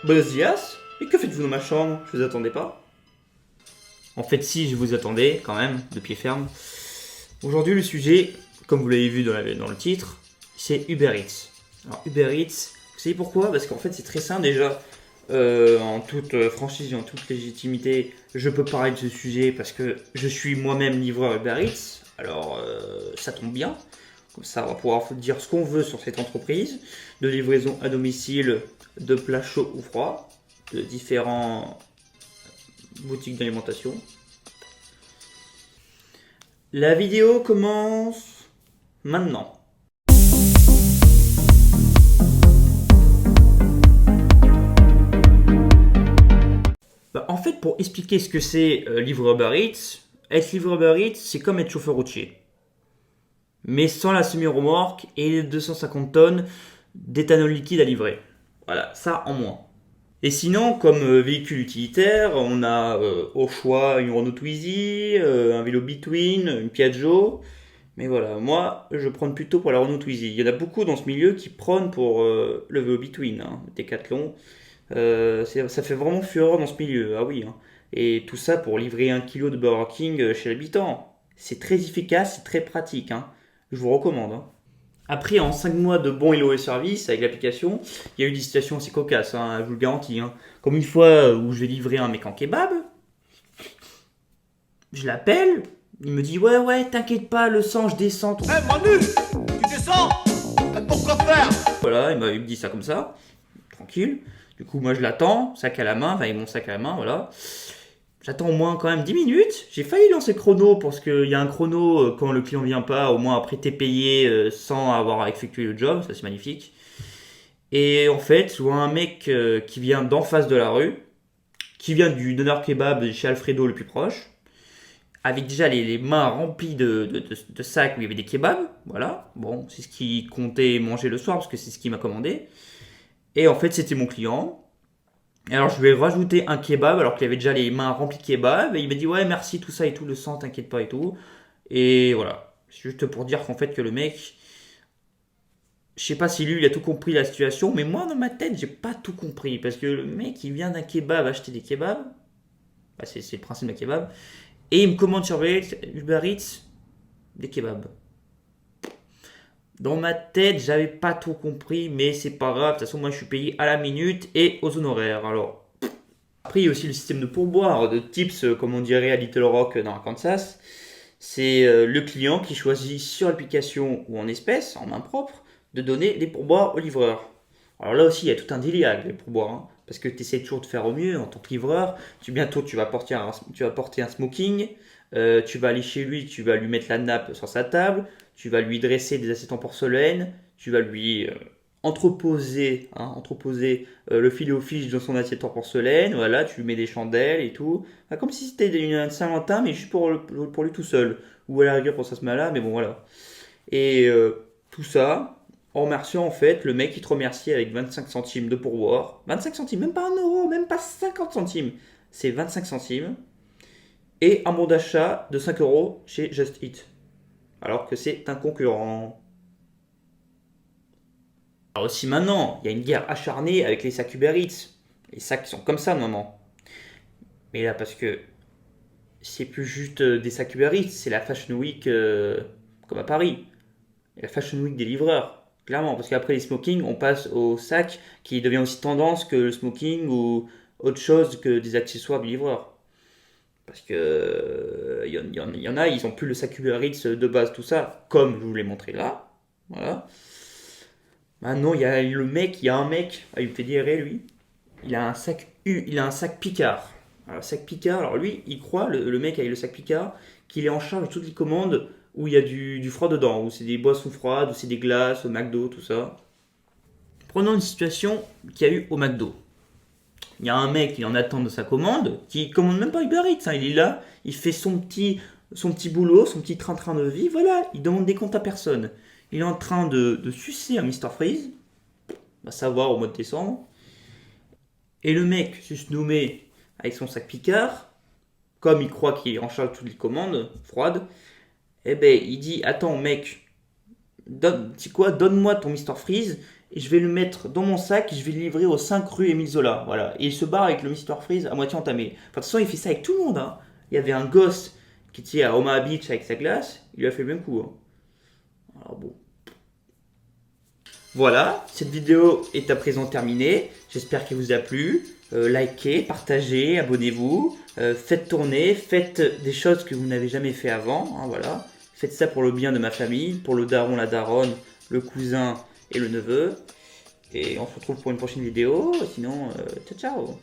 Buenos dias. Et que faites-vous dans ma chambre? Je vous attendais pas. En fait, si, je vous attendais quand même, de pied ferme. Aujourd'hui, le sujet, comme vous l'avez vu dans le titre, c'est Uber Eats. Alors, Uber Eats, vous savez pourquoi? Parce qu'en fait, c'est très simple déjà. En toute franchise et en toute légitimité, je peux parler de ce sujet parce que je suis moi-même livreur Uber Eats. Alors, ça tombe bien. Comme ça, on va pouvoir dire ce qu'on veut sur cette entreprise de livraison à domicile de plats chauds ou froids, de différents boutiques d'alimentation. La vidéo commence maintenant. En fait, pour expliquer ce que c'est livreur Uber Eats, être livreur Uber Eats, c'est comme être chauffeur routier. Mais sans la semi-remorque et les 250 tonnes d'éthanol liquide à livrer. Voilà, ça en moins. Et sinon, comme véhicule utilitaire, on a au choix une Renault Twizy, un vélo Between, une Piaggio. Mais voilà, moi, je prône plutôt pour la Renault Twizy. Il y en a beaucoup dans ce milieu qui prônent pour le vélo Between, hein, Decathlon. Ça fait vraiment fureur dans ce milieu, ah oui. Hein. Et tout ça pour livrer 1 kg de Burger King chez l'habitant. C'est très efficace, c'est très pratique. Hein. Je vous recommande. Hein. Après, en 5 mois de bons Hello et service avec l'application, il y a eu des situations assez cocasses, hein, je vous le garantis. Hein. Comme une fois où je vais livrer un mec en kebab, je l'appelle, il me dit ouais, t'inquiète pas, le sang, je descends. Eh Manu, tu descends? Pourquoi faire? Voilà, il me dit ça comme ça, tranquille. Du coup, moi je l'attends, sac à la main, enfin, mon sac à la main, voilà. J'attends au moins quand même 10 minutes. J'ai failli lancer le chrono parce qu'il y a un chrono quand le client vient pas, au moins après t'es payé sans avoir effectué le job, ça c'est magnifique. Et en fait, je vois un mec qui vient d'en face de la rue, qui vient du donneur kebab chez Alfredo le plus proche, avec déjà les mains remplies de sacs où il y avait des kebabs. Voilà, bon, c'est ce qu'il comptait manger le soir parce que c'est ce qu'il m'a commandé. Et en fait, c'était mon client. Et alors, je lui ai rajouté un kebab alors qu'il avait déjà les mains remplies de kebab. Et il m'a dit, ouais, merci, tout ça et tout, le sang, t'inquiète pas et tout. Et voilà, c'est juste pour dire qu'en fait, que le mec, je sais pas si lui il a tout compris la situation, mais moi dans ma tête j'ai pas tout compris parce que le mec il vient d'un kebab acheter des kebabs, bah, c'est le principe d'un kebab, et il me commande sur Uber Eats des kebabs. Dans ma tête j'avais pas tout compris, mais c'est pas grave, de toute façon moi je suis payé à la minute et aux honoraires. Alors après il y a aussi le système de pourboire, de tips comme on dirait à Little Rock dans Arkansas. C'est le client qui choisit sur l'application ou en espèces, en main propre, de donner des pourboires au livreur. Alors là aussi, il y a tout un délire avec les pourboires, hein, parce que tu essaies toujours de faire au mieux en tant que livreur. Bientôt, tu vas porter un smoking, tu vas aller chez lui, tu vas lui mettre la nappe sur sa table, tu vas lui dresser des assiettes en porcelaine, tu vas lui entreposer le filet au fiche dans son assiette en porcelaine, voilà, tu lui mets des chandelles et tout. Enfin, comme si c'était une Saint-Valentin, mais juste pour lui tout seul. Ou à la rigueur pour ça se là mais bon voilà. Et tout ça, en remerciant en fait, le mec il te remercie avec 25 centimes de pourboire. 25 centimes, même pas 1 euro, même pas 50 centimes. C'est 25 centimes. Et un bon d'achat de 5 euros chez Just Eat. Alors que c'est un concurrent. Alors aussi maintenant, il y a une guerre acharnée avec les sacs Uber Eats. Les sacs qui sont comme ça maintenant. Mais là, parce que c'est plus juste des sacs Uber Eats, c'est la Fashion Week comme à Paris. La Fashion Week des livreurs. Clairement, parce qu'après les smokings, on passe au sac qui devient aussi tendance que le smoking ou autre chose que des accessoires du livreur. Parce que y en a, ils ont plus le sac Uber Eats de base, tout ça, comme je vous l'ai montré là. Voilà. Maintenant, il y a un mec, il me fait dire, lui, il a un sac Picard. Alors, sac Picard, alors lui, il croit, le mec avec le sac Picard, qu'il est en charge de toutes les commandes où il y a du froid dedans, où c'est des boissons froides, où c'est des glaces, au McDo, tout ça. Prenons une situation qu'il y a eu au McDo. Il y a un mec qui est en attente de sa commande, qui commande même pas Uber Eats, hein, il est là, il fait son petit boulot, son petit train-train de vie, voilà, il demande des comptes à personne. Il est en train de sucer un Mr Freeze, va savoir au mois de décembre. Et le mec, juste nommé avec son sac Picard, comme il croit qu'il est en charge de toutes les commandes froides, eh ben il dit attends mec, donne-moi ton Mr Freeze et je vais le mettre dans mon sac et je vais le livrer aux 5 rue Émile Zola. Voilà. Et il se barre avec le Mr Freeze à moitié entamé. Enfin, de toute façon, il fait ça avec tout le monde. Hein. Il y avait un gosse qui était à Omaha Beach avec sa glace, il lui a fait le même coup. Hein. Alors bon. Voilà, cette vidéo est à présent terminée. J'espère qu'elle vous a plu. Likez, partagez, abonnez-vous. Faites tourner, faites des choses que vous n'avez jamais fait avant. Hein, voilà. Faites ça pour le bien de ma famille, pour le daron, la daronne, le cousin et le neveu. Et on se retrouve pour une prochaine vidéo. Sinon, ciao ciao.